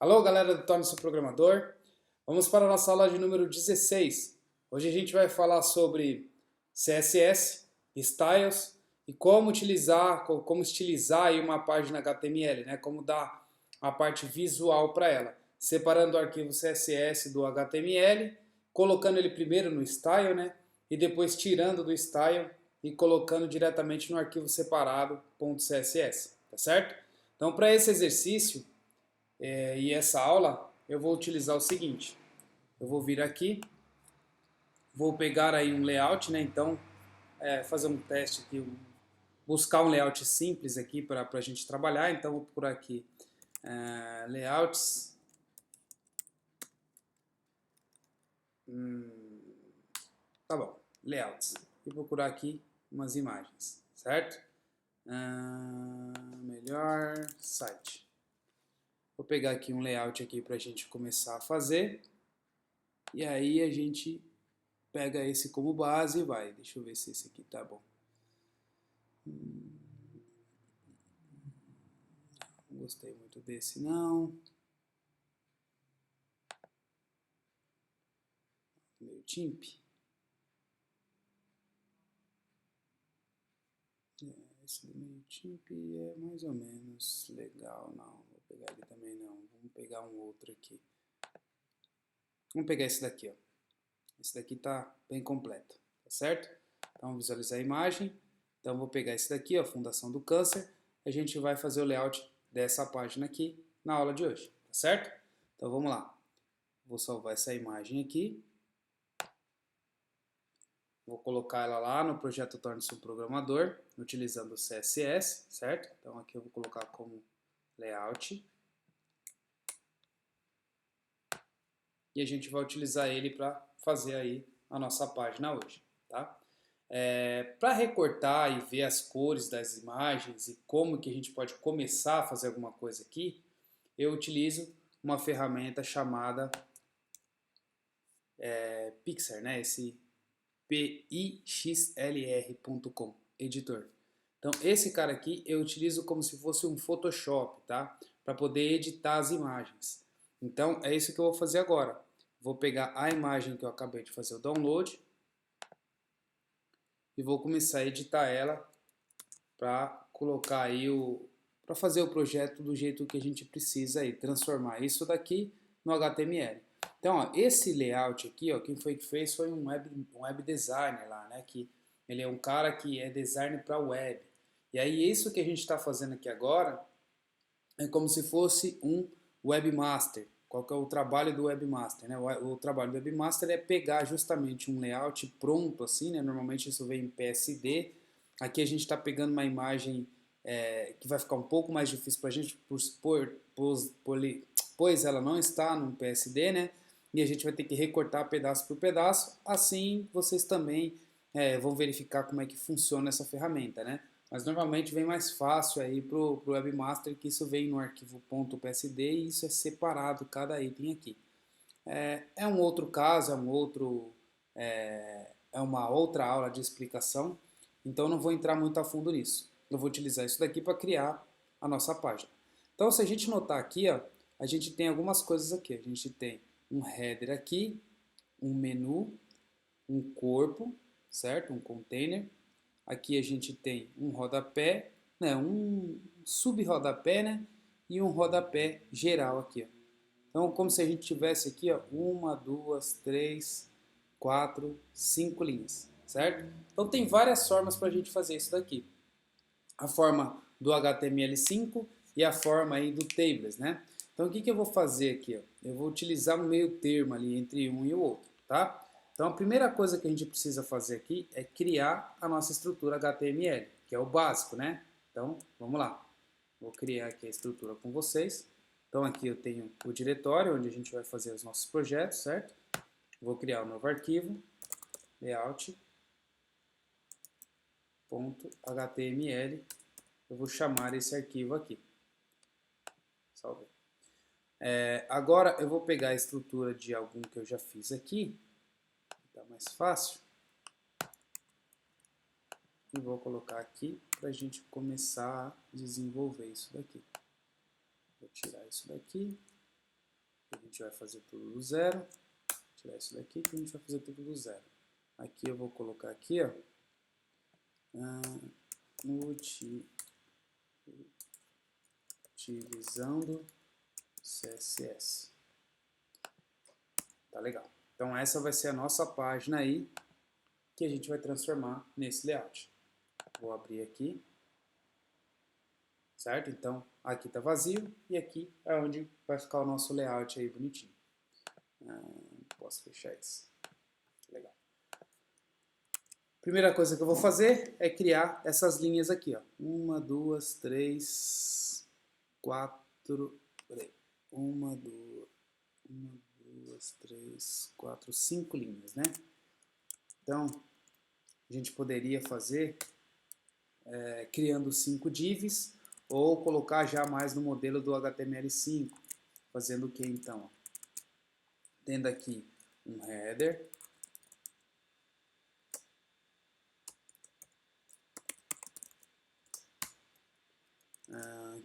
Alô, galera do Torne-se Programador. Vamos para a nossa aula de número 16. Hoje a gente vai falar sobre CSS, styles e como utilizar, como estilizar aí uma página HTML, né? Como dar a parte visual para ela, separando o arquivo CSS do HTML, colocando ele primeiro no style, né? E depois tirando do style e colocando diretamente no arquivo separado .css, tá certo? Então, para esse exercício e essa aula, eu vou utilizar o seguinte: eu vou vir aqui, vou pegar aí um layout, né? Então, fazer um teste aqui, buscar um layout simples aqui para a gente trabalhar. Então, vou procurar aqui layouts. Tá bom, layouts. E procurar aqui umas imagens, certo? Melhor site. Vou pegar aqui um layout aqui para a gente começar a fazer. E aí a gente pega esse como base e vai. Deixa eu ver se esse aqui tá bom. Não gostei muito desse não. Meio timp. Esse do meio timp é mais ou menos legal. Não, vou pegar ele também não. Vamos pegar um outro aqui. Vamos pegar esse daqui, ó. Esse daqui tá bem completo, tá certo? Então vamos visualizar a imagem. Então vou pegar esse daqui, ó, Fundação do Câncer. A gente vai fazer o layout dessa página aqui na aula de hoje, tá certo? Então vamos lá. Vou salvar essa imagem aqui. Vou colocar ela lá no projeto Torne-se um Programador, utilizando o CSS, certo? Então aqui eu vou colocar como layout. E a gente vai utilizar ele para fazer aí a nossa página hoje, tá? Para recortar e ver as cores das imagens e como que a gente pode começar a fazer alguma coisa aqui, eu utilizo uma ferramenta chamada Pixar, né? Esse pixlr.com, editor. Então esse cara aqui eu utilizo como se fosse um Photoshop, tá? Para poder editar as imagens. Então é isso que eu vou fazer agora. Vou pegar a imagem que eu acabei de fazer o download e vou começar a editar ela para colocar aí para fazer o projeto do jeito que a gente precisa aí, transformar isso daqui no HTML. Então, ó, esse layout aqui, ó, quem foi que fez foi um web designer lá, né? Que ele é um cara que é designer para web. E aí isso que a gente está fazendo aqui agora é como se fosse um webmaster. Qual que é o trabalho do webmaster, né? O trabalho do webmaster é pegar justamente um layout pronto assim, né? Normalmente isso vem em PSD. Aqui a gente está pegando uma imagem que vai ficar um pouco mais difícil para a gente, pois ela não está no PSD, né? E a gente vai ter que recortar pedaço por pedaço. Assim vocês também vão verificar como é que funciona essa ferramenta, né? Mas normalmente vem mais fácil aí pro webmaster, que isso vem no arquivo .psd e isso é separado cada item aqui. É um outro caso, é uma outra aula de explicação, então não vou entrar muito a fundo nisso. Eu vou utilizar isso daqui para criar a nossa página. Então se a gente notar aqui, ó, a gente tem algumas coisas aqui. A gente tem um header aqui, um menu, um corpo, certo? Um container. Aqui a gente tem um rodapé, né, um sub-rodapé, né, e um rodapé geral aqui. Ó. Então, como se a gente tivesse aqui, ó, uma, duas, três, quatro, cinco linhas, certo? Então, tem várias formas para a gente fazer isso daqui. A forma do HTML5 e a forma aí do Tables, né? Então, o que eu vou fazer aqui? Ó? Eu vou utilizar um meio termo ali entre um e o outro, tá? Então, a primeira coisa que a gente precisa fazer aqui é criar a nossa estrutura HTML, que é o básico, né? Então, vamos lá. Vou criar aqui a estrutura com vocês. Então, aqui eu tenho o diretório, onde a gente vai fazer os nossos projetos, certo? Vou criar um novo arquivo, layout.html. Eu vou chamar esse arquivo aqui. Salve. Agora eu vou pegar a estrutura de algum que eu já fiz aqui, tá mais fácil, e vou colocar aqui para a gente começar a desenvolver isso daqui. Vou tirar isso daqui, gente vai fazer tudo do zero. Tirar isso daqui que a gente vai fazer tudo do zero. Aqui eu vou colocar aqui, ó, utilizando CSS. Tá legal. Então essa vai ser a nossa página aí que a gente vai transformar nesse layout. Vou abrir aqui, certo? Então aqui tá vazio e aqui é onde vai ficar o nosso layout aí bonitinho. Posso fechar isso. Legal. Primeira coisa que eu vou fazer é criar essas linhas aqui, ó. 1, 2, 3, 4. Peraí. 1, 2, 3, 4, 5 linhas, né? Então, a gente poderia fazer criando 5 divs ou colocar já mais no modelo do HTML5. Fazendo o que então? Tendo aqui um header.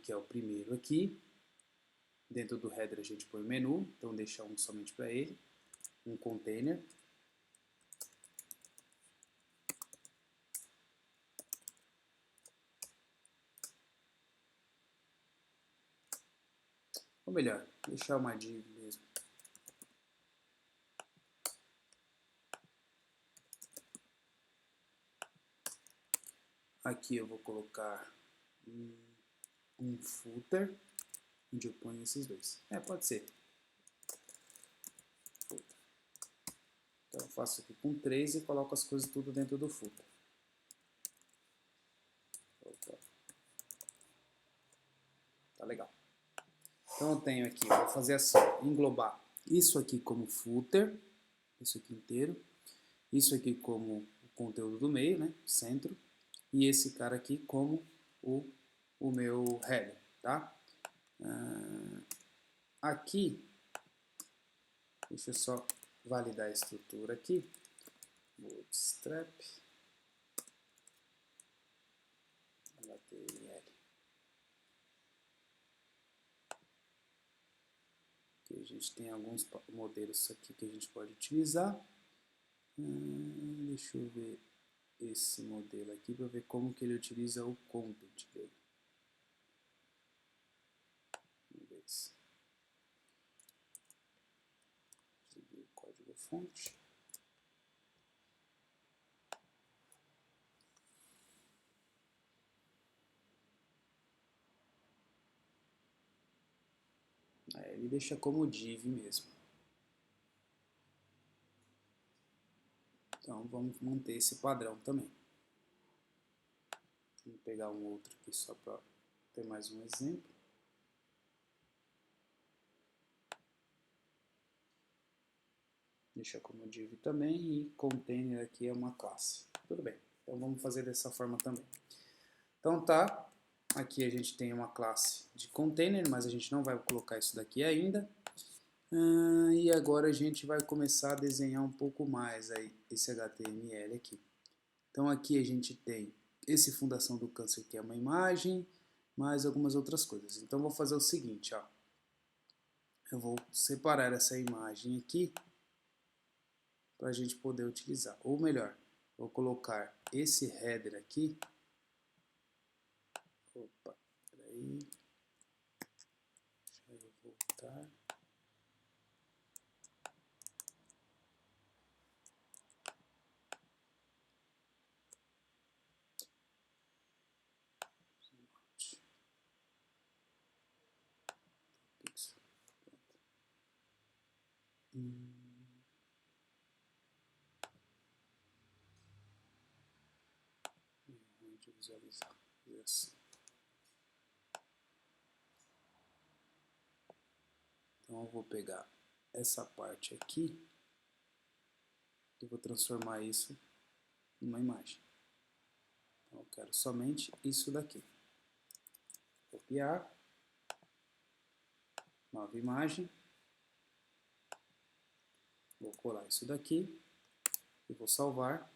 Que é o primeiro aqui. Dentro do header a gente põe o menu, então deixa um somente para ele. Um container. Ou melhor, deixar uma div mesmo. Aqui eu vou colocar um footer, onde eu ponho esses dois. Pode ser. Então eu faço aqui com 3 e coloco as coisas tudo dentro do footer. Opa. Tá legal. Então eu tenho aqui, vou fazer assim, englobar isso aqui como footer, isso aqui inteiro, isso aqui como o conteúdo do meio, né, centro, e esse cara aqui como o meu header, tá? Aqui, deixa eu só validar a estrutura aqui, Bootstrap, HTML. Aqui a gente tem alguns modelos aqui que a gente pode utilizar. Deixa eu ver esse modelo aqui para ver como que ele utiliza o content dele. Vamos ver isso. Subir o código fonte. Ele deixa como div mesmo. Então vamos manter esse padrão também. Vamos pegar um outro aqui só para ter mais um exemplo. Deixa como div também e container aqui é uma classe. Tudo bem, então vamos fazer dessa forma também. Então tá, aqui a gente tem uma classe de container, mas a gente não vai colocar isso daqui ainda. E agora a gente vai começar a desenhar um pouco mais aí esse HTML aqui. Então aqui a gente tem esse fundação do câncer que é uma imagem, mais algumas outras coisas. Então vou fazer o seguinte, ó. Eu vou separar essa imagem aqui para a gente poder utilizar. Ou melhor, vou colocar esse header aqui. Opa, peraí. Deixa eu voltar. De visualizar assim. Então eu vou pegar essa parte aqui e vou transformar isso numa imagem. Então eu quero somente isso daqui. Copiar, nova imagem, vou colar isso daqui e vou salvar,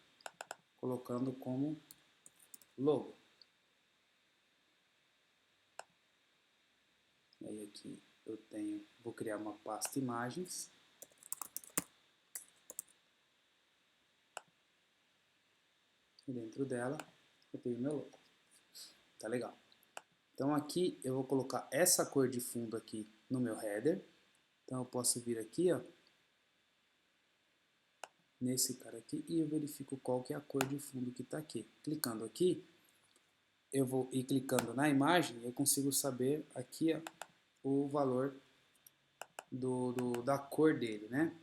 colocando como logo. E aí aqui vou criar uma pasta imagens. E dentro dela eu tenho meu logo. Tá legal. Então aqui eu vou colocar essa cor de fundo aqui no meu header. Então eu posso vir aqui, ó, nesse cara aqui, e eu verifico qual que é a cor de fundo que está aqui. Clicando aqui, eu vou ir clicando na imagem, eu consigo saber aqui, ó, o valor da cor dele, né?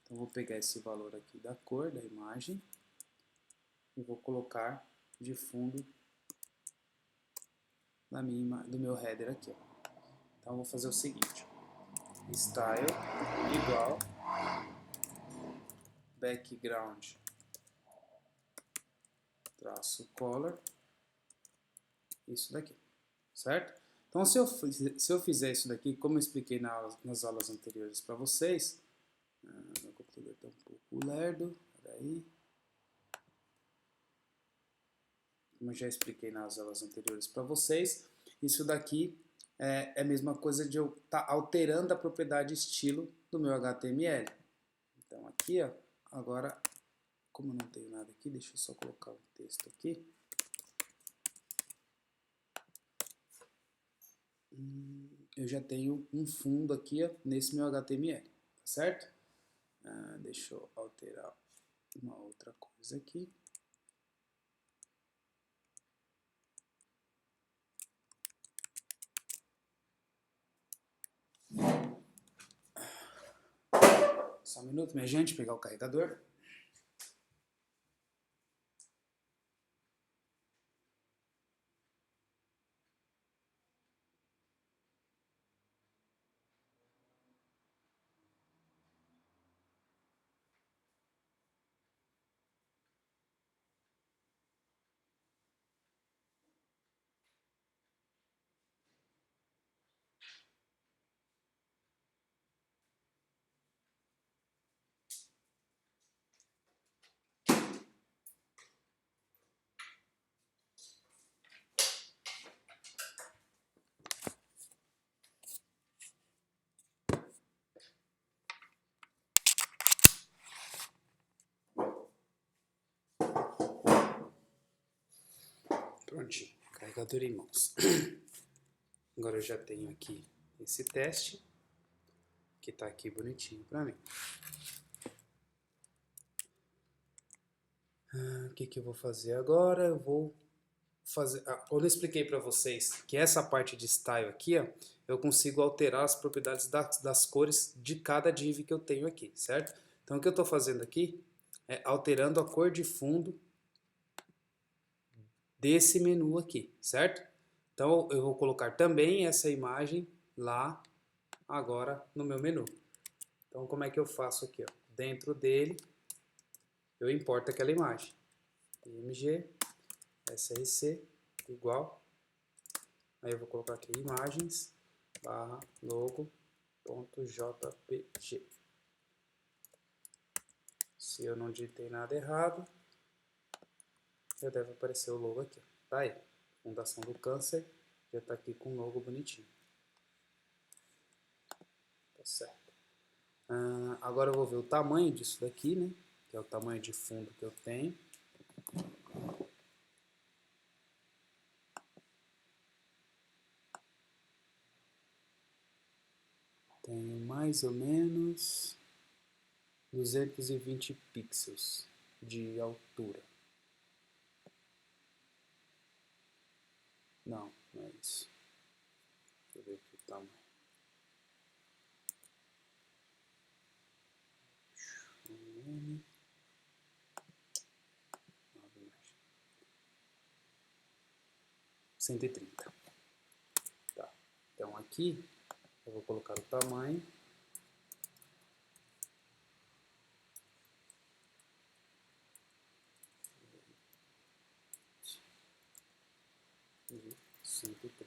Então eu vou pegar esse valor aqui da cor da imagem e vou colocar de fundo do meu header aqui, ó. Então eu vou fazer o seguinte: style igual background traço color, isso daqui, certo? Então se eu fizer isso daqui, como eu expliquei nas aulas anteriores para vocês, meu computador está um pouco lerdo, peraí. Como eu já expliquei nas aulas anteriores para vocês, isso daqui é a mesma coisa de eu estar alterando a propriedade estilo do meu HTML. Então aqui, ó, agora, como eu não tenho nada aqui, deixa eu só colocar um texto aqui. Eu já tenho um fundo aqui, ó, nesse meu HTML, tá certo? Deixa eu alterar uma outra coisa aqui. Só um minuto, minha gente, pegar o carregador. Prontinho, carregador em mãos. Agora eu já tenho aqui esse teste, que está aqui bonitinho para mim. O que eu vou fazer agora? Eu vou fazer... quando eu expliquei para vocês que essa parte de style aqui, ó, eu consigo alterar as propriedades das cores de cada div que eu tenho aqui, certo? Então o que eu estou fazendo aqui é alterando a cor de fundo desse menu aqui, certo? Então eu vou colocar também essa imagem lá agora no meu menu. Então como é que eu faço aqui? Ó? Dentro dele eu importo aquela imagem. img src igual. Aí eu vou colocar aqui imagens barra logo.jpg. Se eu não digitei nada errado, já deve aparecer o logo aqui. Tá aí. Fundação do Câncer já está aqui com o logo bonitinho. Tá certo. Agora eu vou ver o tamanho disso daqui, né? Que é o tamanho de fundo que eu tenho. Tenho mais ou menos 220 pixels de altura. Não, não é isso. Deixa eu ver aqui o tamanho. 130. Tá. Então aqui eu vou colocar o tamanho. De 130.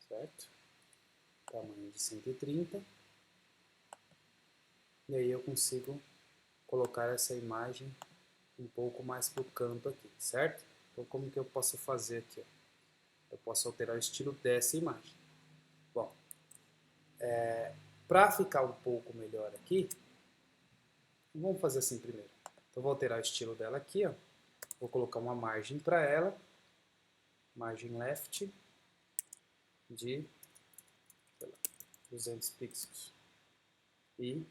Certo? Tamanho de 130. E aí eu consigo colocar essa imagem um pouco mais para o canto aqui, certo? Então como que eu posso fazer aqui? Ó? eu posso alterar o estilo dessa imagem. Bom, para ficar um pouco melhor aqui, vamos fazer assim primeiro. Então, vou alterar o estilo dela aqui, ó. Vou colocar uma margem para ela, margem left de, sei lá, 200 pixels. E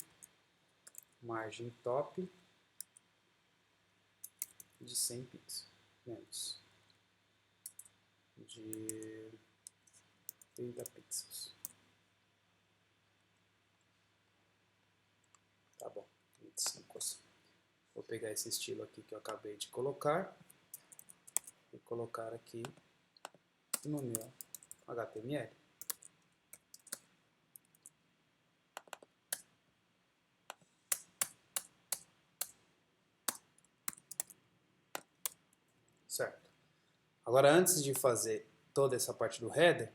margem top de 100 pixels, menos de 30 pixels. Tá bom, 25 assim. Vou pegar esse estilo aqui que eu acabei de colocar e colocar aqui no meu HTML. Certo. Agora, antes de fazer toda essa parte do header,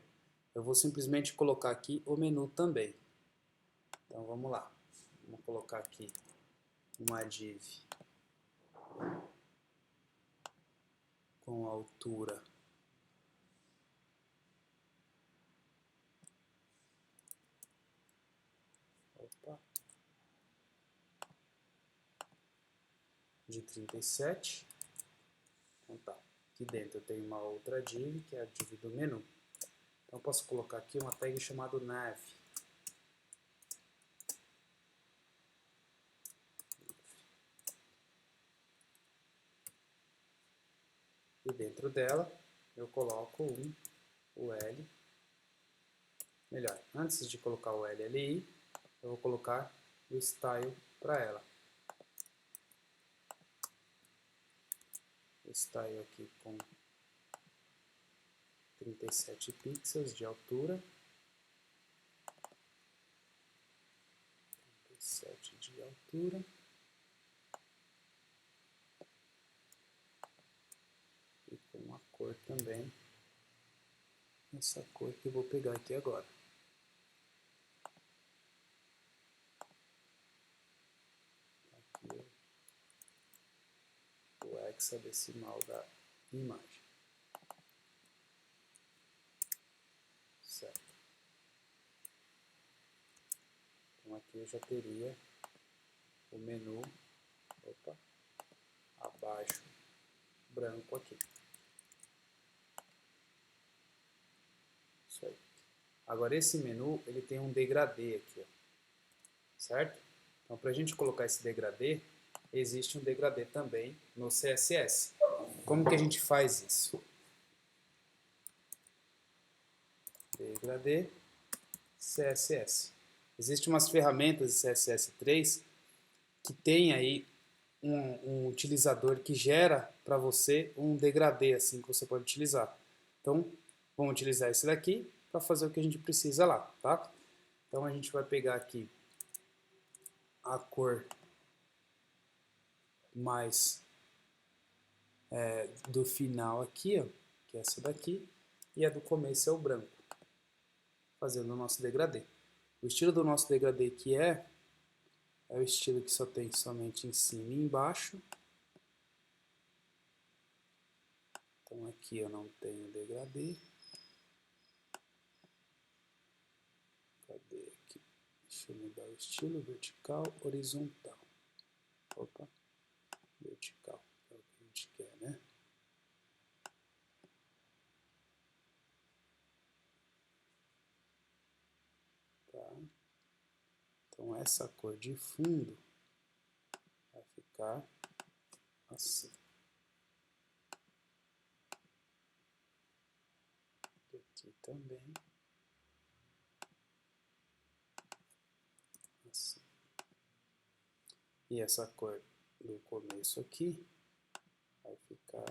eu vou simplesmente colocar aqui o menu também. Então, vamos lá. Vamos colocar aqui uma div com altura de 37. Então tá. Aqui dentro eu tenho uma outra div, que é a div do menu. Então eu posso colocar aqui uma tag chamada nav. E dentro dela eu coloco o L. Melhor, antes de colocar o L ali, eu vou colocar o style para ela. O style aqui com 37 pixels de altura. 37 de altura. E com a cor também. Essa cor que eu vou pegar aqui agora. Aqui o hexadecimal da imagem. Certo. Então aqui eu já teria o menu, abaixo, branco aqui. Isso aí. Agora esse menu, ele tem um degradê aqui, ó. Certo? Então para a gente colocar esse degradê, existe um degradê também no CSS. Como que a gente faz isso? Degradê CSS. Existem umas ferramentas de CSS3 que tem aí um utilizador que gera para você um degradê assim que você pode utilizar. Então, vamos utilizar esse daqui para fazer o que a gente precisa lá, tá? Então a gente vai pegar aqui a cor mais do final aqui, ó, que é essa daqui, e a do começo é o branco, fazendo o nosso degradê. O estilo do nosso degradê aqui é o estilo que só tem somente em cima e embaixo. Então aqui eu não tenho degradê. Cadê aqui? Deixa eu mudar o estilo, vertical, horizontal. Opa, vertical, é o que a gente quer, né? Tá. Então essa cor de fundo vai ficar assim. Aqui também. Assim. E essa cor do começo aqui vai ficar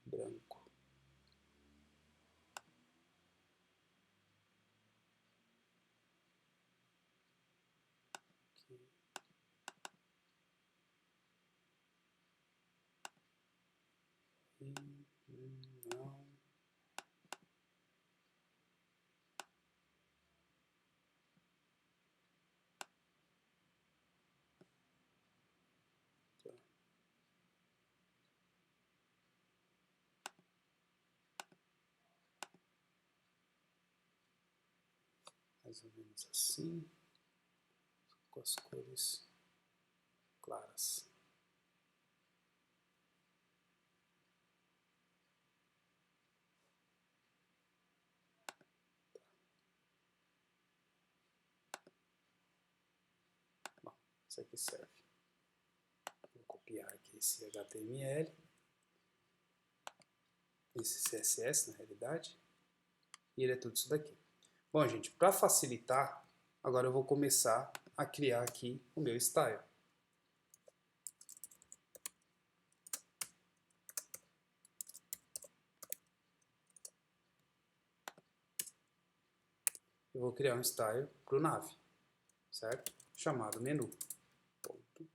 branco. Aqui. E não. Tá. mais ou menos assim, com as cores claras. Bom, isso aqui serve. Vou copiar aqui esse HTML, esse CSS na realidade, e ele é tudo isso daqui. Bom, gente, para facilitar, agora eu vou começar a criar aqui o meu style. Eu vou criar um style para o nav, certo? Chamado menu. Ponto,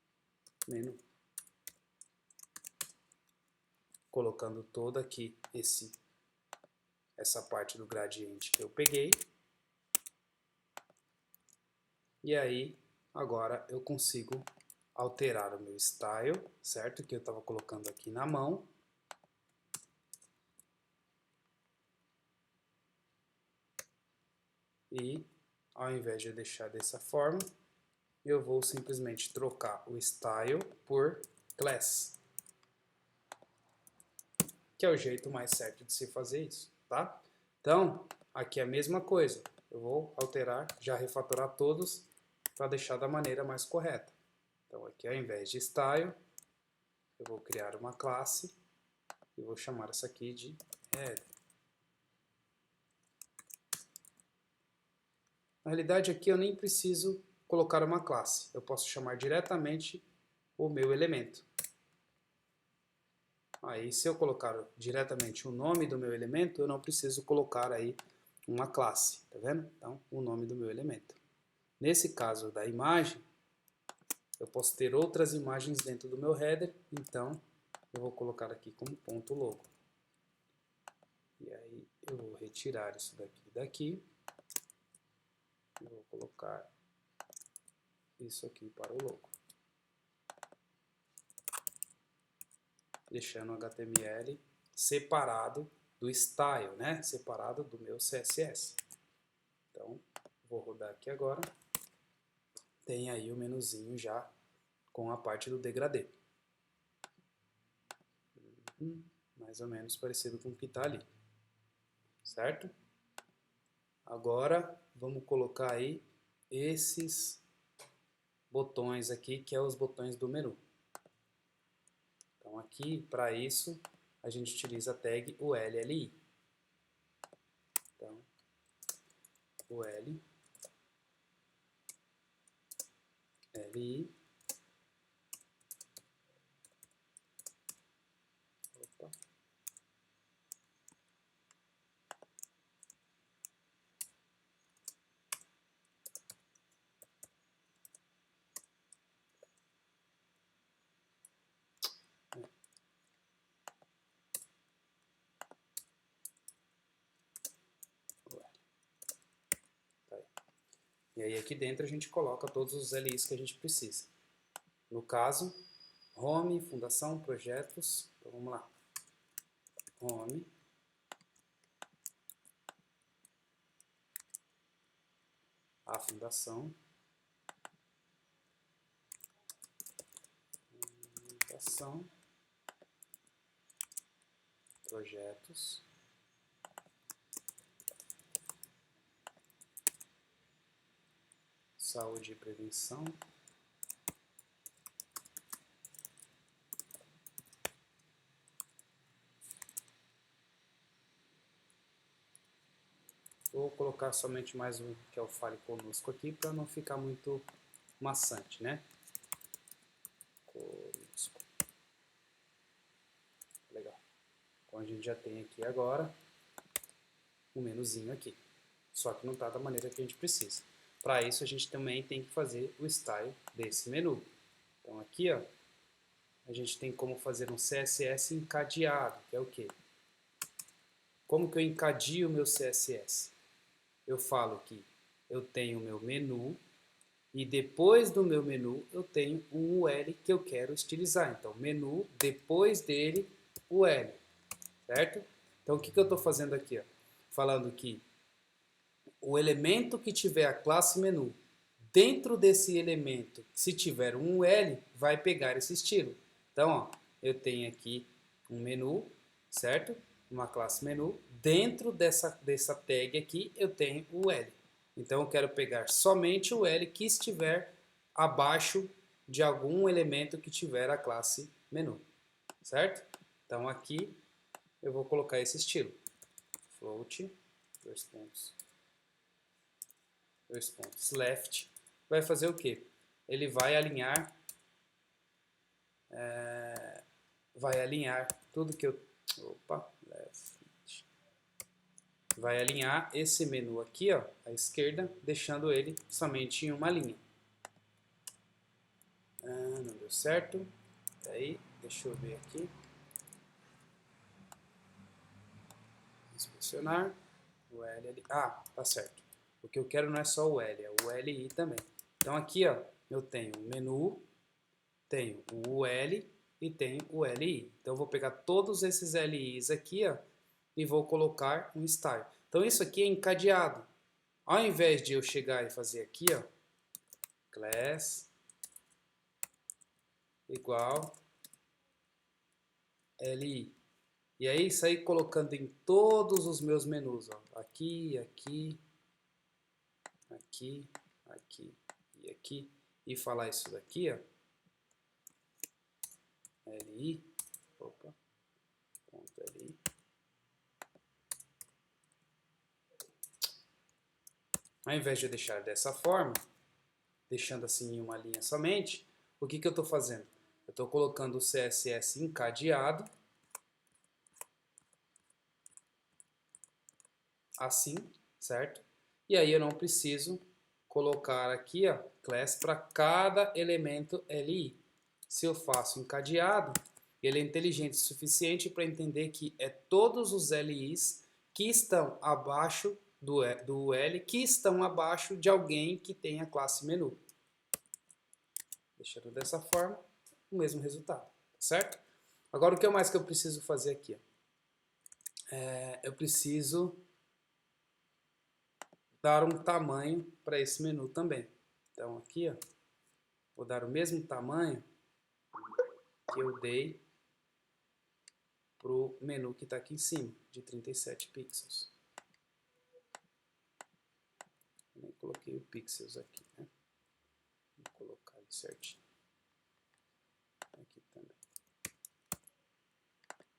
menu. Colocando toda aqui essa parte do gradiente que eu peguei. E aí, agora eu consigo alterar o meu style, certo? Que eu estava colocando aqui na mão. E ao invés de eu deixar dessa forma, eu vou simplesmente trocar o style por class, que é o jeito mais certo de se fazer isso, tá? Então, aqui é a mesma coisa. Eu vou alterar, já refatorar todos para deixar da maneira mais correta. Então, aqui ao invés de style, eu vou criar uma classe e vou chamar essa aqui de head. Na realidade, aqui eu nem preciso colocar uma classe. Eu posso chamar diretamente o meu elemento. Aí, se eu colocar diretamente o nome do meu elemento, eu não preciso colocar aí uma classe, tá vendo? Então, o nome do meu elemento. Nesse caso da imagem, eu posso ter outras imagens dentro do meu header, então eu vou colocar aqui como ponto logo. E aí eu vou retirar isso daqui. E vou colocar isso aqui para o logo. Deixando o HTML separado do style, né? Separado do meu CSS. Então, vou rodar aqui agora. Tem aí o menuzinho já com a parte do degradê. Mais ou menos parecido com o que está ali. Certo? Agora, vamos colocar aí esses botões aqui, que é os botões do menu. Então aqui, para isso, a gente utiliza a tag ULLI. Então, UL, LI, opa. E aí aqui dentro a gente coloca todos os LIs que a gente precisa. No caso, home, fundação, projetos. Então vamos lá. Home. A fundação. Fundação. Projetos. Saúde e prevenção. Vou colocar somente mais um que é o Fale Conosco aqui, para não ficar muito maçante, né? Conosco. Legal. Então a gente já tem aqui agora um menuzinho aqui. Só que não está da maneira que a gente precisa. Para isso a gente também tem que fazer o style desse menu. Então aqui, ó, a gente tem como fazer um CSS encadeado, que é o quê? Como que eu encadio o meu CSS? Eu falo que eu tenho o meu menu e depois do meu menu eu tenho um UL que eu quero estilizar. Então, menu, depois dele, UL, certo? Então, o que eu estou fazendo aqui? Ó? Falando que o elemento que tiver a classe menu, dentro desse elemento, se tiver um L, vai pegar esse estilo. Então, ó, eu tenho aqui um menu, certo? Uma classe menu. Dentro dessa tag aqui, eu tenho o L. Então, eu quero pegar somente o L que estiver abaixo de algum elemento que tiver a classe menu, certo? Então, aqui eu vou colocar esse estilo. Float, dois pontos left, vai fazer o quê? Ele vai alinhar tudo que eu... Opa, left. Vai alinhar esse menu aqui, ó, à esquerda, deixando ele somente em uma linha. Não deu certo. Aí, deixa eu ver aqui. Inspecionar. O L ali. Ah, tá certo. O que eu quero não é só o L, é o LI também. Então aqui, ó, eu tenho o menu, tenho o L e tenho o LI. Então eu vou pegar todos esses LIs aqui, ó, e vou colocar um style. Então isso aqui é encadeado. Ao invés de eu chegar e fazer aqui, ó, class igual LI. E aí sair colocando em todos os meus menus, ó, aqui, aqui, aqui, aqui e aqui, e falar isso daqui, ó, LI, opa, ponto LI. Ao invés de eu deixar dessa forma, deixando assim em uma linha somente, o que eu estou fazendo? Eu estou colocando o CSS encadeado, assim, certo? E aí eu não preciso colocar aqui, ó, class para cada elemento LI. Se eu faço encadeado, ele é inteligente o suficiente para entender que é todos os LIs que estão abaixo do L, que estão abaixo de alguém que tem a classe menu. Deixando dessa forma, o mesmo resultado, certo? Agora, o que mais que eu preciso fazer aqui? Eu preciso dar um tamanho para esse menu também. Então, aqui, ó, vou dar o mesmo tamanho que eu dei para o menu que está aqui em cima, de 37 pixels. Eu nem coloquei o pixels aqui, né? Vou colocar ele certinho. Aqui também.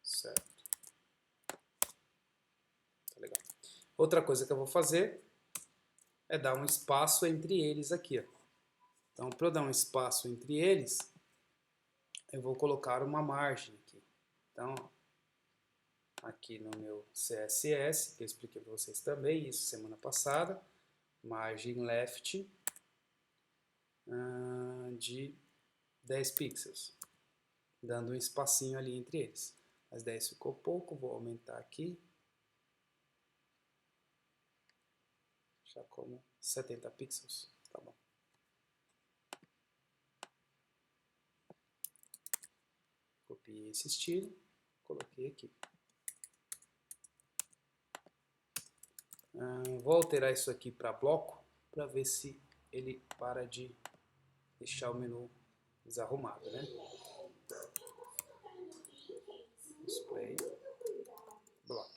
Certo. Tá legal. Outra coisa que eu vou fazer é dar um espaço entre eles aqui, ó. Então, para eu dar um espaço entre eles, eu vou colocar uma margem aqui. Então, aqui no meu CSS, que eu expliquei para vocês também, isso semana passada, margem left de 10 pixels, dando um espacinho ali entre eles. As 10 ficou pouco, vou aumentar aqui, já como 70 pixels, tá bom. Copiei esse estilo, coloquei aqui. Vou alterar isso aqui para bloco, para ver se ele para de deixar o menu desarrumado, né? Display, block.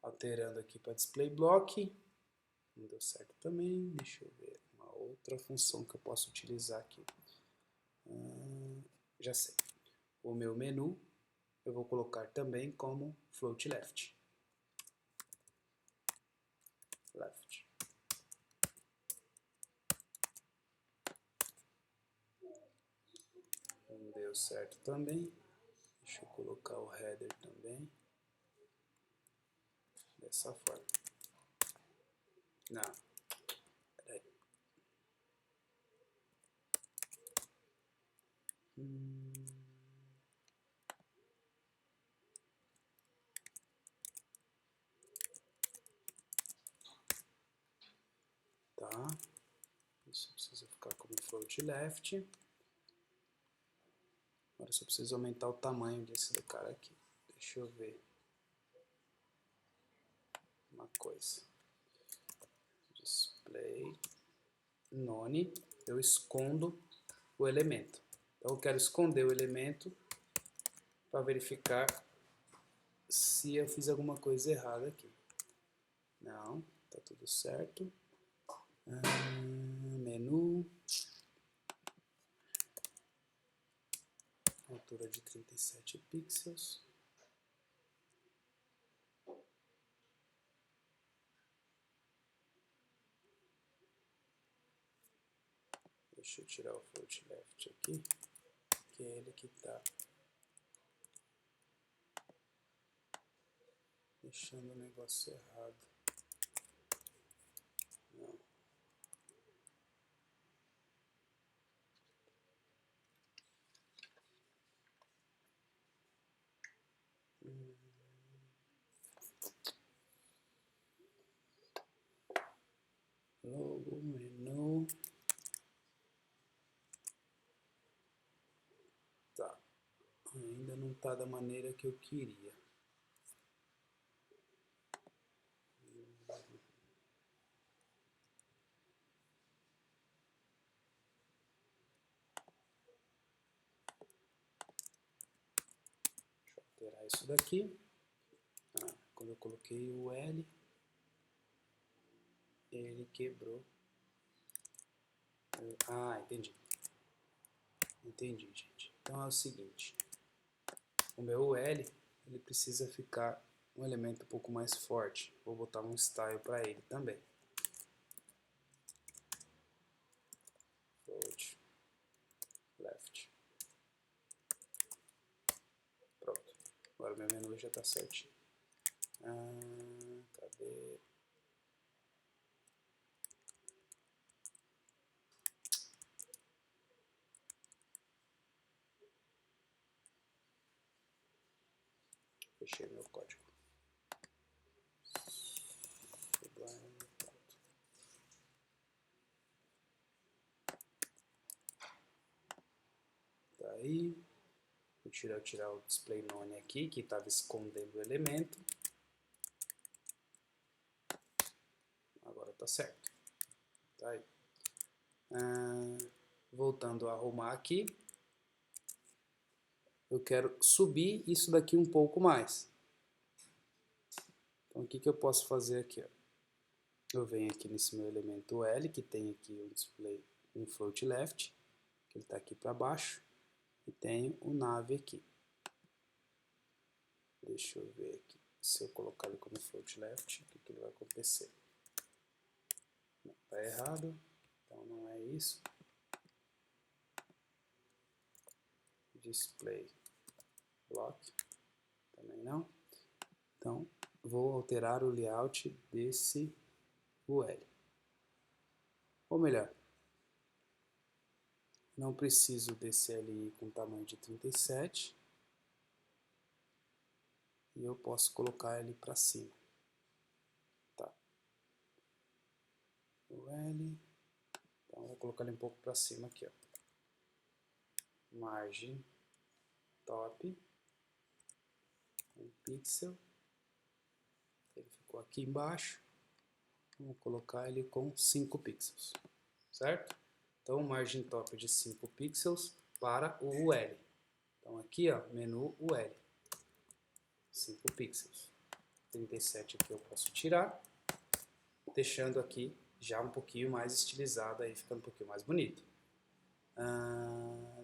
Alterando aqui para display block, não deu certo também. Deixa eu ver uma outra função que eu posso utilizar aqui. Já sei. O meu menu eu vou colocar também como float left. Left. Não deu certo também. Deixa eu colocar o header também. Dessa forma. Não. Peraí. Tá. Isso precisa ficar como float left. Agora só preciso aumentar o tamanho desse do cara aqui. Deixa eu ver uma coisa. Display none, eu escondo o elemento. Então eu quero esconder o elemento para verificar se eu fiz alguma coisa errada aqui. Não, tá tudo certo. Menu, altura de 37 pixels. Deixa eu tirar o float left aqui, que é ele que está deixando o negócio errado. Não. Logo, menu. Tá. Ainda não está da maneira que eu queria. Deixa eu alterar isso daqui. Quando eu coloquei o L, ele quebrou. Entendi. Entendi, gente. Então é o seguinte. O meu L, ele precisa ficar um elemento um pouco mais forte. Vou botar um style para ele também. Float left. Pronto. Agora meu menu já está certinho. Cadê? Fechei meu código. Daí, vou tirar o display none aqui, que estava escondendo o elemento. Agora tá certo. Tá aí. Voltando a arrumar aqui, eu quero subir isso daqui um pouco mais. Então o que eu posso fazer aqui? Ó? Eu venho aqui nesse meu elemento L, que tem aqui um display, um float left, que ele está aqui para baixo, e tenho o nav aqui. Deixa eu ver aqui, se eu colocar ele como float left, o que ele vai acontecer? Está errado, então não é isso. Display block, também não. Então, vou alterar o layout desse UL. Ou melhor, não preciso desse LI com tamanho de 37. E eu posso colocar ele para cima. Tá. UL. Então, vou colocar ele um pouco para cima aqui, ó. Margem top. 1 pixel. Ele ficou aqui embaixo. Vamos colocar ele com 5 pixels. Certo? Então, margem top de 5 pixels para o UL. Então, aqui, ó, menu UL. 5 pixels. 37 aqui eu posso tirar, deixando aqui já um pouquinho mais estilizado, aí ficando um pouquinho mais bonito.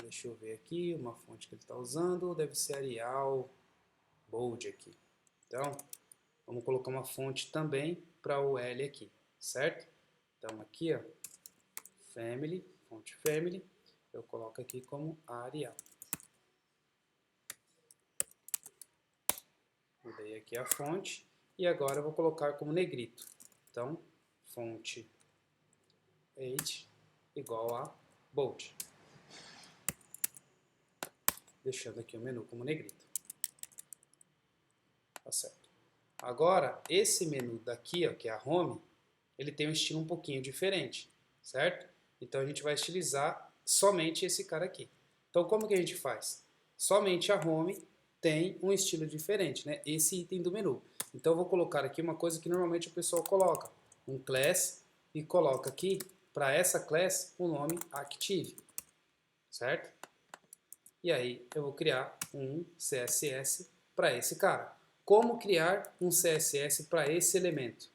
Deixa eu ver aqui, uma fonte que ele está usando, deve ser Arial Bold aqui. Então, vamos colocar uma fonte também para o L aqui, certo? Então aqui, ó, Family, fonte Family, eu coloco aqui como Arial. Mudei aqui a fonte e agora eu vou colocar como negrito. Então, fonte age igual a bold. Deixando aqui o menu como negrito. Tá certo. Agora, esse menu daqui, ó, que é a home, ele tem um estilo um pouquinho diferente, certo? Então a gente vai estilizar somente esse cara aqui. Então como que a gente faz? somente a home tem um estilo diferente, né? Esse item do menu. Então eu vou colocar aqui uma coisa que normalmente o pessoal coloca, um class, e coloca aqui, para essa class, o nome Active, certo? E aí eu vou criar um CSS para esse cara. Como criar um CSS para esse elemento?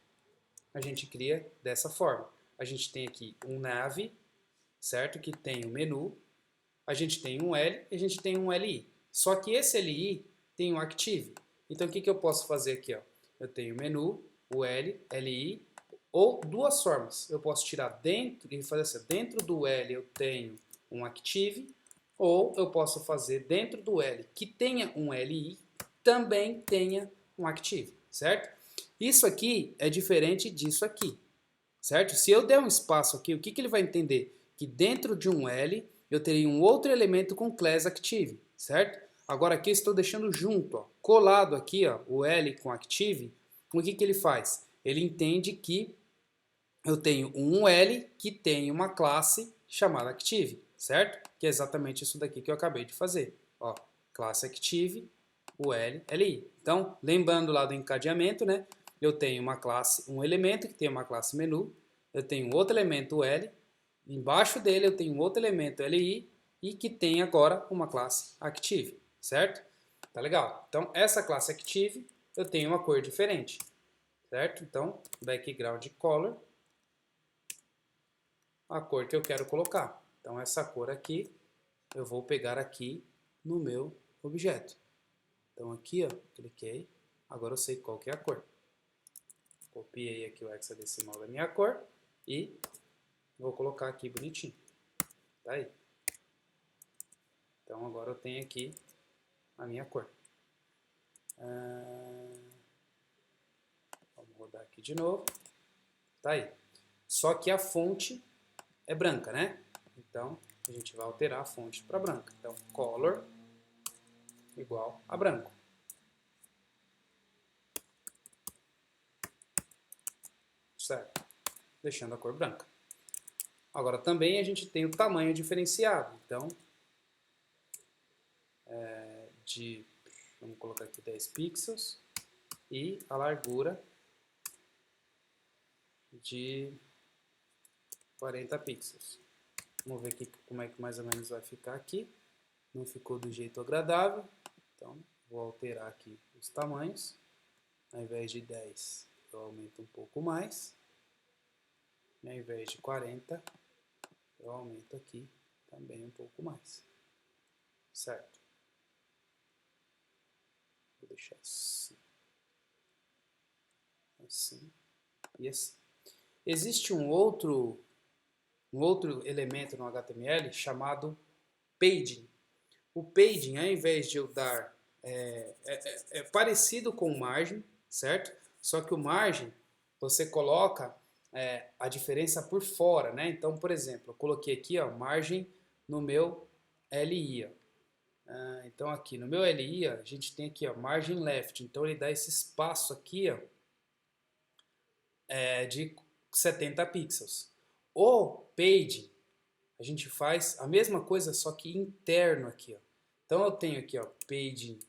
A gente cria dessa forma. A gente tem aqui um nav, certo? Que tem o menu. A gente tem um L e a gente tem um LI. Só que esse LI tem um Active. Então o que eu posso fazer aqui? Ó? Eu tenho o menu, o L, LI, ou duas formas. Eu posso tirar dentro e fazer assim, dentro do L eu tenho um Active, ou eu posso fazer dentro do L que tenha um LI, também tenha um Active, certo? Isso aqui é diferente disso aqui, certo? Se eu der um espaço aqui, o que ele vai entender? Que dentro de um L eu teria um outro elemento com class Active, certo? Agora aqui eu estou deixando junto, ó, colado aqui, ó, o L com Active. O que ele faz? Ele entende que eu tenho um L que tem uma classe chamada Active, certo? Que é exatamente isso daqui que eu acabei de fazer. Ó, classe Active, o L, LI. Então, lembrando lá do encadeamento, né? Eu tenho uma classe, um elemento que tem uma classe menu, eu tenho outro elemento L, embaixo dele eu tenho outro elemento LI e que tem agora uma classe Active, certo? Tá legal? Então, essa classe Active eu tenho uma cor diferente, certo? Então, background color, a cor que eu quero colocar. Então, essa cor aqui eu vou pegar aqui no meu objeto. Então, aqui, ó, cliquei, agora eu sei qual que é a cor. Copiei aqui o hexadecimal da minha cor e vou colocar aqui bonitinho. Tá aí. Então agora eu tenho aqui a minha cor. Vamos rodar aqui de novo. Tá aí. Só que a fonte é branca, né? Então a gente vai alterar a fonte para branca. Então color igual a branco. Certo? Deixando a cor branca. Agora também a gente tem o tamanho diferenciado. Então, vamos colocar aqui 10 pixels e a largura de 40 pixels. Vamos ver aqui como é que mais ou menos vai ficar aqui. Não ficou do jeito agradável. Então, vou alterar aqui os tamanhos. Ao invés de 10, eu aumento um pouco mais. E ao invés de 40, eu aumento aqui também um pouco mais. Certo? Vou deixar assim. Assim e assim. Existe um outro elemento no HTML chamado paging. O paging, ao invés de eu dar, é parecido com o margem, certo? Só que o margem, você coloca a diferença por fora, né? Então, por exemplo, eu coloquei aqui, ó, margem no meu LI. Ó. Então, aqui no meu LI, ó, a gente tem aqui, ó, margin left. Então, ele dá esse espaço aqui, ó, de 70 pixels. O page, a gente faz a mesma coisa, só que interno aqui, ó. Então eu tenho aqui, ó, page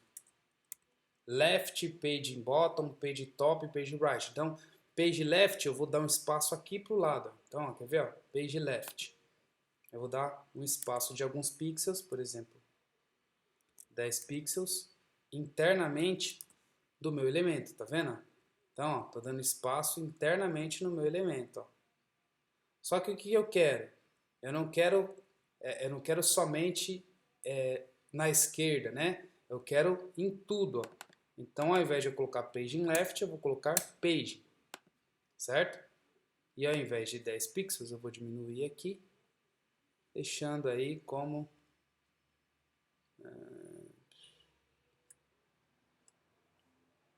left, page bottom, page top, page right. Então, page left eu vou dar um espaço aqui para o lado. Então, ó, quer ver? Ó, page left. Eu vou dar um espaço de alguns pixels, por exemplo, 10 pixels, internamente do meu elemento, tá vendo? Então, ó, tô dando espaço internamente no meu elemento, ó. Só que o que eu quero? Eu não quero somente na esquerda, né? Eu quero em tudo, ó. Então, ao invés de eu colocar paging left, eu vou colocar page, certo? E ao invés de 10 pixels, eu vou diminuir aqui, deixando aí como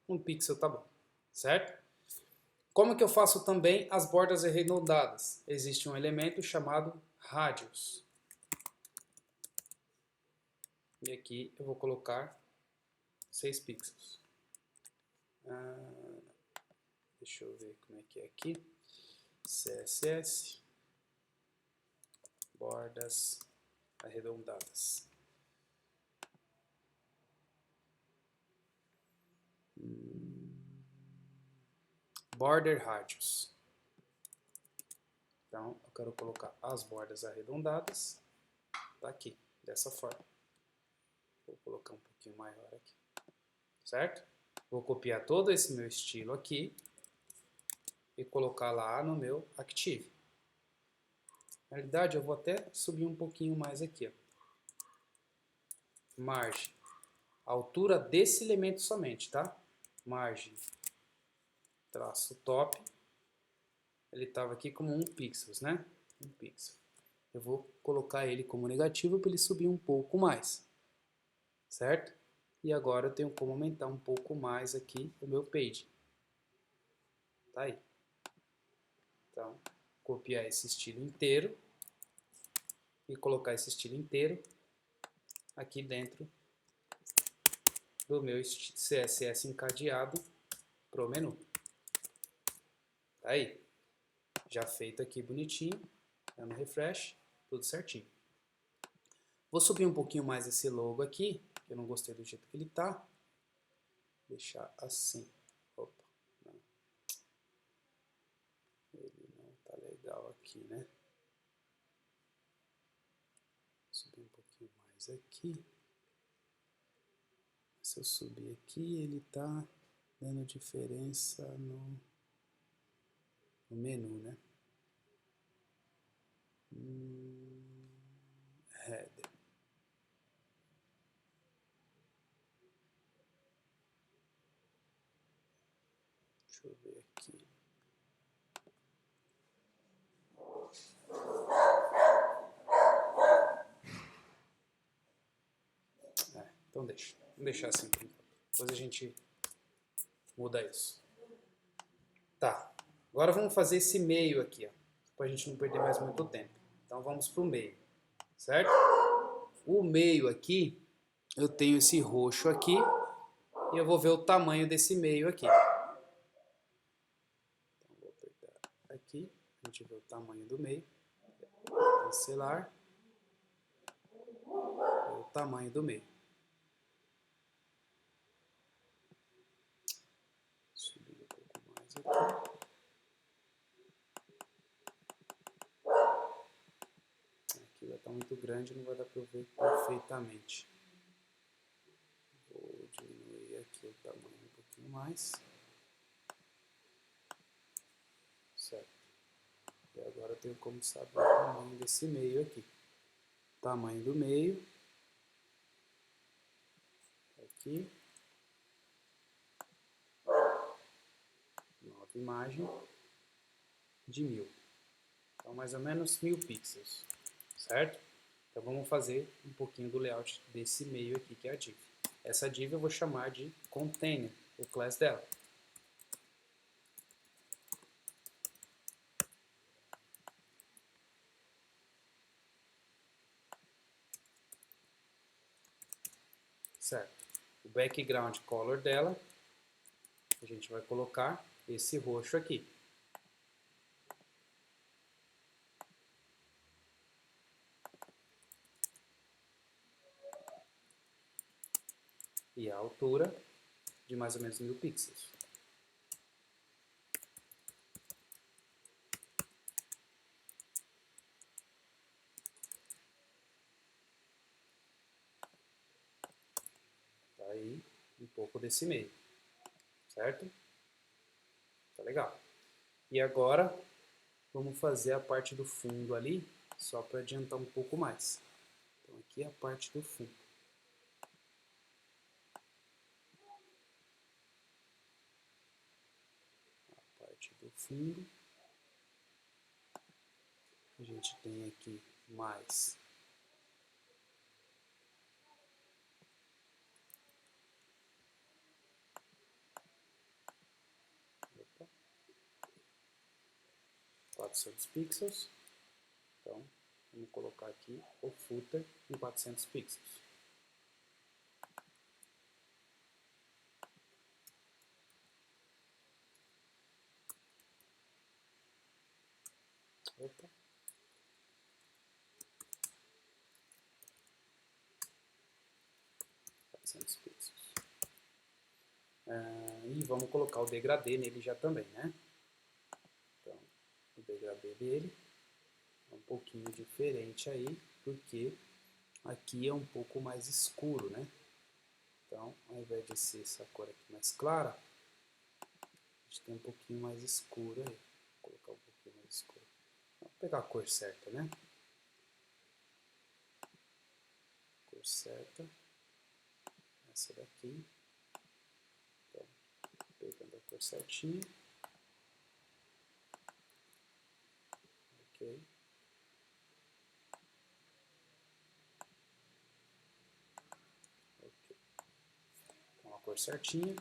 1 pixel, tá bom, certo? Como que eu faço também as bordas arredondadas? Existe um elemento chamado radius. E aqui eu vou colocar 6 pixels. Deixa eu ver como é que é aqui. CSS, bordas arredondadas. border radius. Então, eu quero colocar as bordas arredondadas, tá aqui, dessa forma. Vou colocar um pouquinho maior aqui, certo? Vou copiar todo esse meu estilo aqui e colocar lá no meu Active. Na realidade, eu vou até subir um pouquinho mais aqui, ó. Margem, altura desse elemento somente, tá? Margem, traço top. Ele estava aqui como 1 pixels, né? 1 pixel. Eu vou colocar ele como negativo para ele subir um pouco mais, certo? E agora eu tenho como aumentar um pouco mais aqui o meu page. Tá aí. Então, copiar esse estilo inteiro e colocar esse estilo inteiro aqui dentro do meu CSS encadeado pro menu. Tá aí. Já feito aqui bonitinho, dando refresh, tudo certinho. Vou subir um pouquinho mais esse logo aqui, que eu não gostei do jeito que ele tá. Deixar assim. Opa, não. Ele não tá legal aqui, né? Subir um pouquinho mais aqui. Se eu subir aqui, ele tá dando diferença no menu, né? Header. Deixa eu ver aqui. Então deixa. Vamos deixar assim. Depois a gente muda isso. Tá. Agora vamos fazer esse meio aqui, ó. Pra gente não perder mais muito tempo. Então vamos pro meio. Certo? O meio aqui, eu tenho esse roxo aqui. E eu vou ver o tamanho desse meio aqui. Então vou apertar aqui. A gente vê o tamanho do meio. Cancelar. O tamanho do meio. Subir um pouco mais aqui. Aqui vai estar muito grande, não vai dar para eu ver perfeitamente. Vou diminuir aqui o tamanho um pouquinho mais. Certo. E agora eu tenho como saber o tamanho desse meio aqui. Tamanho do meio. Aqui. Nova imagem de 1000. Então mais ou menos 1000 pixels. Certo? Então vamos fazer um pouquinho do layout desse meio aqui, que é a div. Essa div eu vou chamar de container, o class dela. Certo. O background color dela, a gente vai colocar esse roxo aqui. E a altura de mais ou menos 1000 pixels. Tá aí um pouco desse meio, certo? Tá legal. E agora vamos fazer a parte do fundo ali, só para adiantar um pouco mais. Então aqui é a parte do fundo. A parte do fundo. A gente tem aqui mais opa, 400 pixels. Então, vamos colocar aqui o footer em 400 pixels. Opa. Pixels. E vamos colocar o degradê nele já também, né? RGB dele. É um pouquinho diferente aí, porque aqui é um pouco mais escuro, né? Então, ao invés de ser essa cor aqui mais clara, a gente tem um pouquinho mais escuro aí. Vou colocar um pouquinho mais escuro. Vou pegar a cor certa, né? Cor certa. Essa daqui. Então, pegando a cor certinha. Ok. Ok. Então, a cor certinha.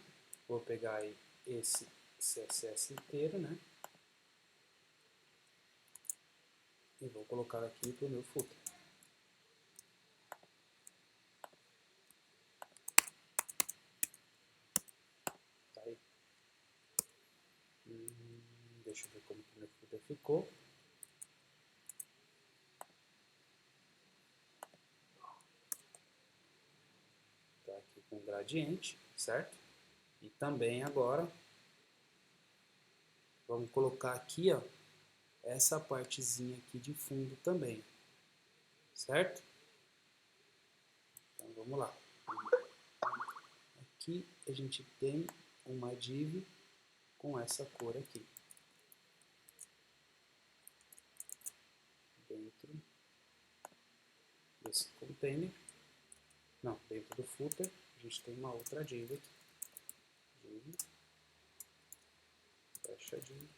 Vou pegar aí esse CSS inteiro, né? E vou colocar aqui para o meu footer. Tá aí. Deixa eu ver como que o meu footer ficou. Tá aqui com gradiente, certo? E também agora vamos colocar aqui, ó, essa partezinha aqui de fundo também, certo? Então vamos lá. Aqui a gente tem uma div com essa cor aqui. Dentro desse container, não, dentro do footer, a gente tem uma outra div aqui. Div, fecha div.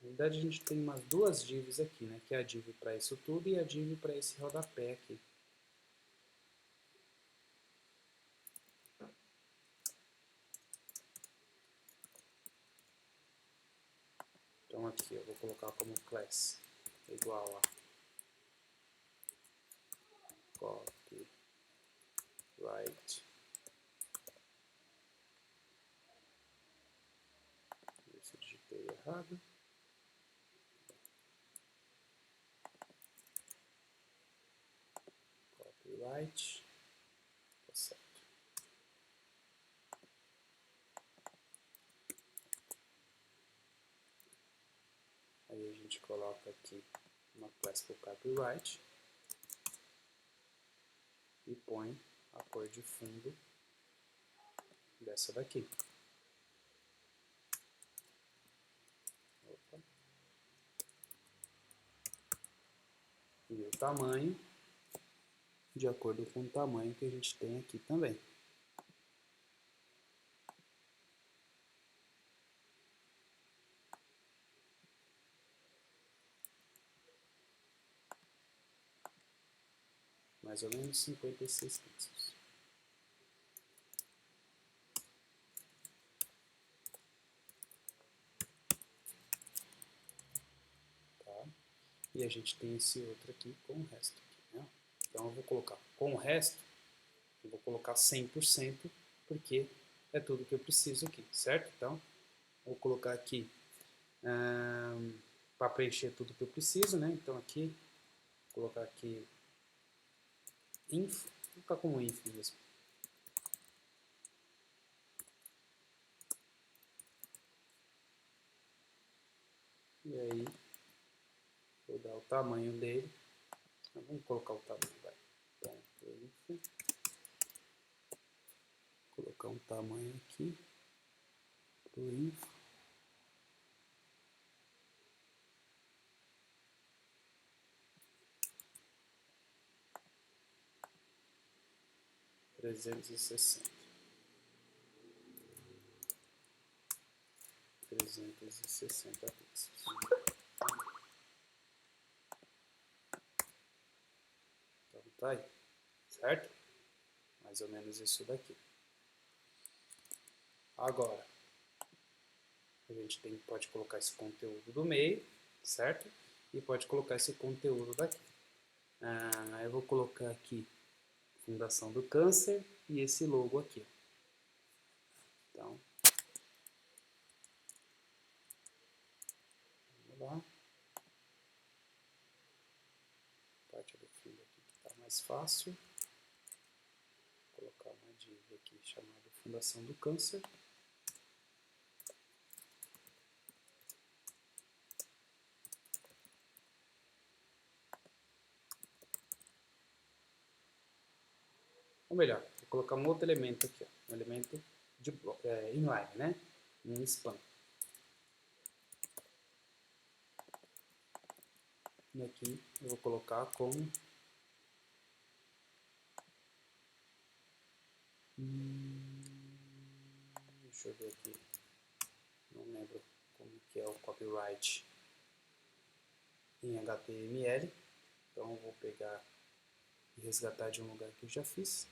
Na verdade a gente tem umas duas divs aqui, né? Que é a div para isso tudo e a div para esse rodapé aqui. Então aqui eu vou colocar como class igual a copy right. Ver se eu digitei errado. Copyright. Tá certo. Aí a gente coloca aqui uma class para o copyright e põe a cor de fundo dessa daqui. Opa. E o tamanho de acordo com o tamanho que a gente tem aqui também. Mais ou menos 56 pixels. Tá? E a gente tem esse outro aqui com o resto. Aqui, né? Então eu vou colocar com o resto, eu vou colocar 100%, porque é tudo que eu preciso aqui, certo? Então, vou colocar aqui para preencher tudo que eu preciso, né? Então aqui, vou colocar aqui info, vou colocar como info mesmo. E aí, vou dar o tamanho dele. Vamos colocar o tamanho, vai. Ponto info. Colocar um tamanho aqui pro info. $360 pixels. Então tá aí, certo? Mais ou menos isso daqui. Agora, a gente pode colocar esse conteúdo do meio, certo? E pode colocar esse conteúdo daqui. Eu vou colocar aqui Fundação do Câncer e esse logo aqui. Então, vamos lá. Parte do fundo aqui que está mais fácil. Vou colocar uma div aqui chamada Fundação do Câncer. Ou melhor, vou colocar um outro elemento aqui, ó, um elemento de inline, né? Um span. E aqui eu vou colocar como deixa eu ver aqui, não lembro como que é o copyright em HTML, então eu vou pegar e resgatar de um lugar que eu já fiz.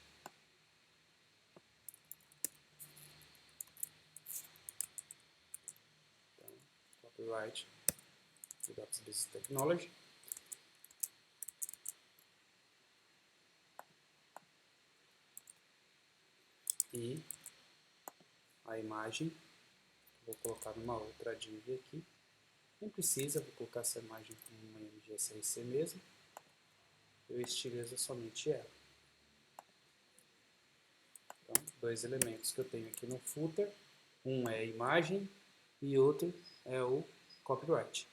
Então, copyright Without Business Technology. E a imagem, vou colocar numa outra div aqui. Não precisa, vou colocar essa imagem como uma MGSRC mesmo. Eu estilizo somente ela. Então, dois elementos que eu tenho aqui no footer. Um é a imagem e outro é o copyright.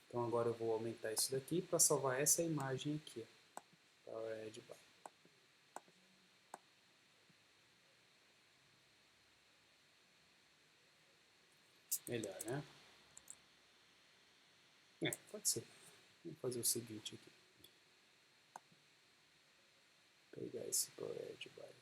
Então agora eu vou aumentar isso daqui para salvar essa imagem aqui. Powered by. Melhor, né? Pode ser. Vamos fazer o seguinte aqui. Pegar esse Powered by aqui.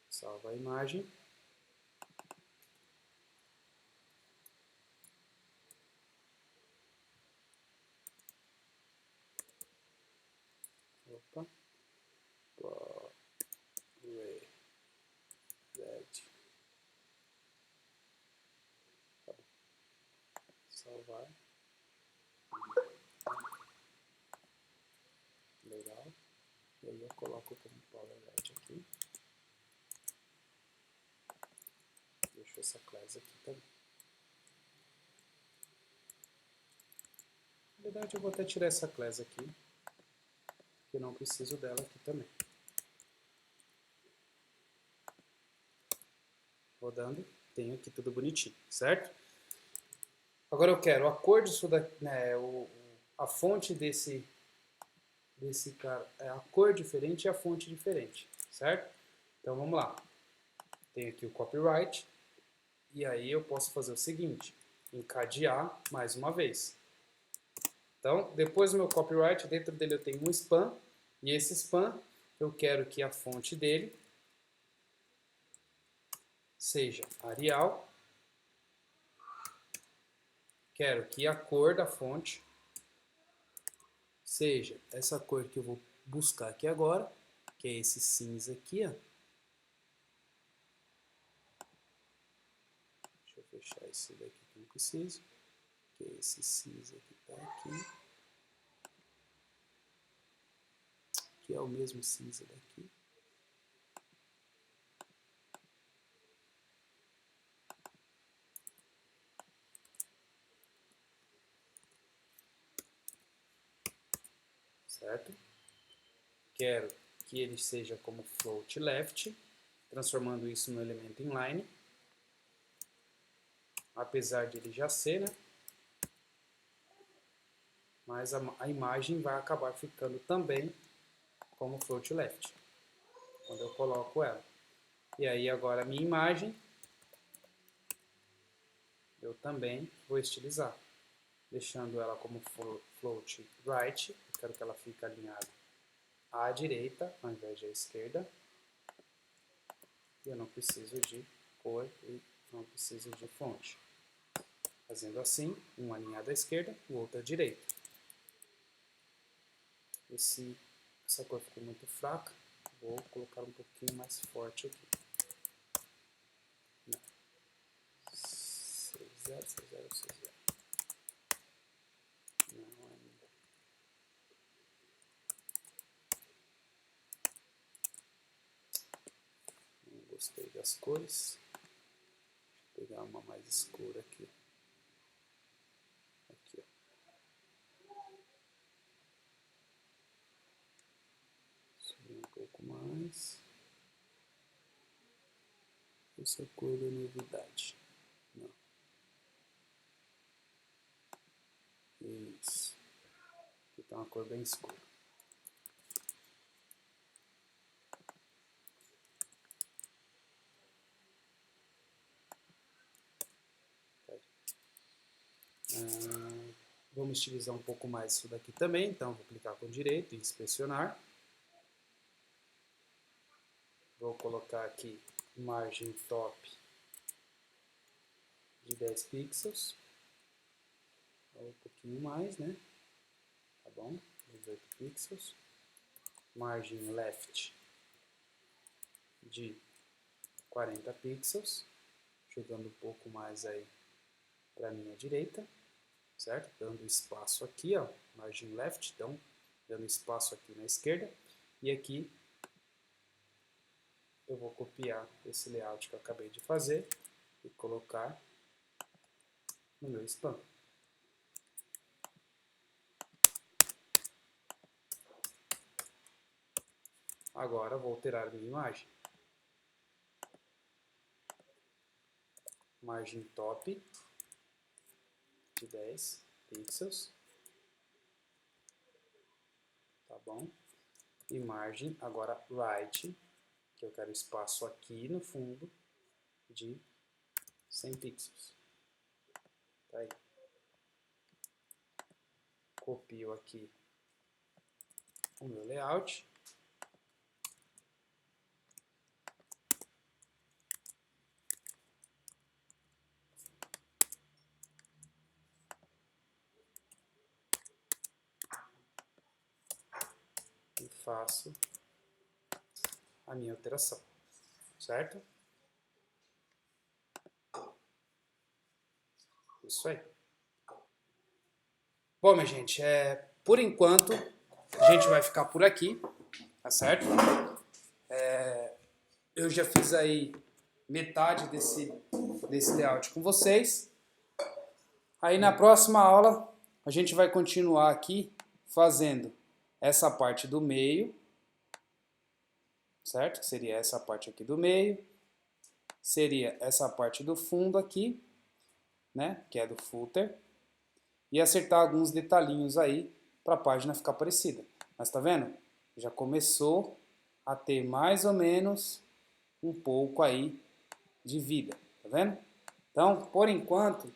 Salva a imagem. Opa. Tá bom. Salvar. Legal. E aí eu coloco como PowerLed aqui. Deixo essa classe aqui também. Na verdade eu vou até tirar essa classe aqui, porque eu não preciso dela aqui também. Rodando, tenho aqui tudo bonitinho, certo? Agora eu quero a cor disso daqui, né, a fonte desse cara, a cor diferente e a fonte diferente, certo? Então vamos lá. Tenho aqui o copyright, e aí eu posso fazer o seguinte, encadear mais uma vez. Então, depois do meu copyright, dentro dele eu tenho um span, e esse span eu quero que a fonte dele seja Arial. Quero que a cor da fonte seja essa cor que eu vou buscar aqui agora, que é esse cinza aqui, ó. Deixa eu fechar esse daqui que eu não preciso, que é esse cinza que está aqui, que é o mesmo cinza daqui. Certo? Quero que ele seja como float left, transformando isso no elemento inline, apesar de ele já ser, né? Mas a imagem vai acabar ficando também como float left, quando eu coloco ela. E aí agora a minha imagem, eu também vou estilizar, deixando ela como float right, eu quero que ela fique alinhada à direita, ao invés de à esquerda. E eu não preciso de cor e não preciso de fonte. Fazendo assim, um alinhado à esquerda, o outro à direita. Essa cor ficou muito fraca, vou colocar um pouquinho mais forte aqui. 60, 60, 60. Não ainda. Não gostei das cores. Vou pegar uma mais escura aqui. Aqui, ó. pouco mais. Essa cor da novidade. Não. Isso. Aqui tá uma cor bem escura. Vamos estilizar um pouco mais isso daqui também, então vou clicar com direito e inspecionar. Vou colocar aqui margem top de 10 pixels, ou um pouquinho mais, né? Tá bom? 18 pixels. Margem left de 40 pixels, jogando um pouco mais aí para a minha direita, certo? Dando espaço aqui, ó, margem left, então dando espaço aqui na esquerda, e aqui eu vou copiar esse layout que eu acabei de fazer e colocar no meu span. Agora vou alterar a minha imagem. Margem top de 10 pixels. Tá bom? E margem agora right, que eu quero espaço aqui no fundo, de 100 pixels. Tá aí. Copio aqui o meu layout. E faço a minha alteração, certo? Isso aí. Bom, minha gente, por enquanto a gente vai ficar por aqui, tá certo? Eu já fiz aí metade desse layout com vocês. Aí na próxima aula a gente vai continuar aqui fazendo essa parte do meio, certo? Seria essa parte aqui do meio, seria essa parte do fundo aqui, né? Que é do footer, e acertar alguns detalhinhos aí para a página ficar parecida. Mas tá vendo? Já começou a ter mais ou menos um pouco aí de vida, tá vendo? Então, por enquanto,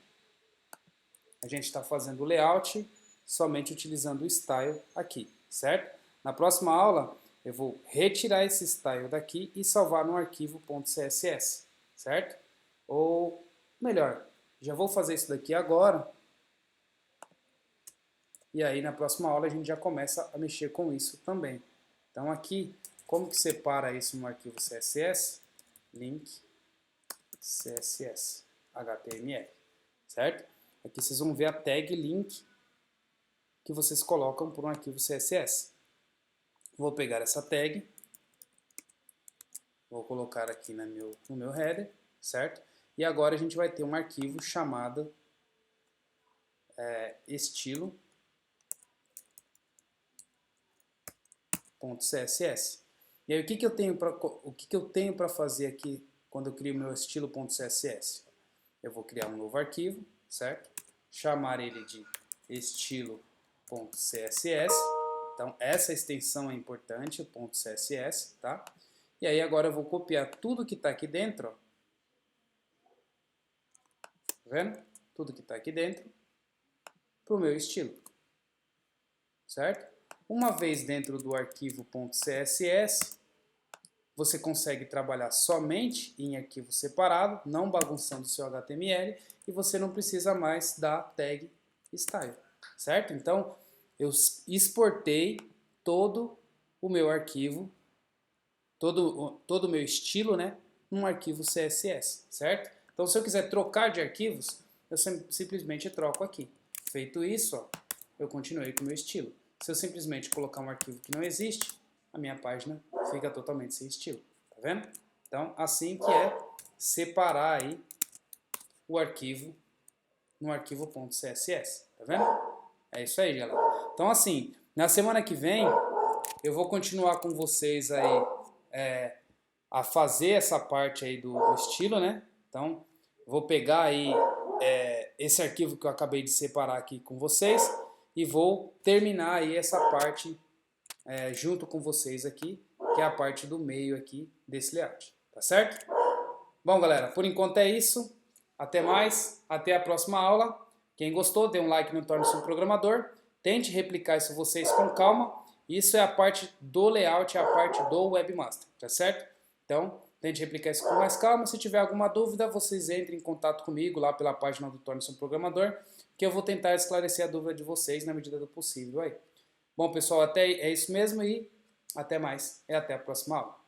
a gente está fazendo o layout somente utilizando o style aqui, certo? Na próxima aula, eu vou retirar esse style daqui e salvar no arquivo .css, certo? Ou, melhor, já vou fazer isso daqui agora, e aí na próxima aula a gente já começa a mexer com isso também. Então aqui, como que separa isso no arquivo CSS? Link CSS, HTML, certo? Aqui vocês vão ver a tag link que vocês colocam por um arquivo CSS. Vou pegar essa tag, vou colocar aqui no meu header, certo? E agora a gente vai ter um arquivo chamado estilo.css. E aí o que eu tenho para fazer aqui quando eu crio meu estilo.css? Eu vou criar um novo arquivo, certo? Chamar ele de estilo.css. Então essa extensão é importante, o .css, tá? E aí agora eu vou copiar tudo que está aqui dentro, ó. Tá vendo? Tudo que está aqui dentro para o meu estilo, certo? Uma vez dentro do arquivo .css, você consegue trabalhar somente em arquivo separado, não bagunçando o seu HTML, e você não precisa mais da tag style, certo? Então, eu exportei todo o meu arquivo, todo o meu estilo, né, num arquivo CSS, certo? Então, se eu quiser trocar de arquivos, eu simplesmente troco aqui. Feito isso, ó, eu continuei com o meu estilo. Se eu simplesmente colocar um arquivo que não existe, a minha página fica totalmente sem estilo, tá vendo? Então, assim que é separar aí o arquivo no arquivo .css, tá vendo? É isso aí, galera. Então, assim, na semana que vem, eu vou continuar com vocês aí a fazer essa parte aí do estilo, né? Então, vou pegar aí esse arquivo que eu acabei de separar aqui com vocês e vou terminar aí essa parte junto com vocês aqui, que é a parte do meio aqui desse layout, tá certo? Bom, galera, por enquanto é isso. Até mais, até a próxima aula. Quem gostou, dê um like no Torne-se um Programador. Tente replicar isso vocês com calma. Isso é a parte do layout, é a parte do webmaster, tá certo? Então, tente replicar isso com mais calma. Se tiver alguma dúvida, vocês entrem em contato comigo lá pela página do Torne-se um Programador, que eu vou tentar esclarecer a dúvida de vocês na medida do possível aí. Bom, pessoal, é isso mesmo e até mais. E até a próxima aula.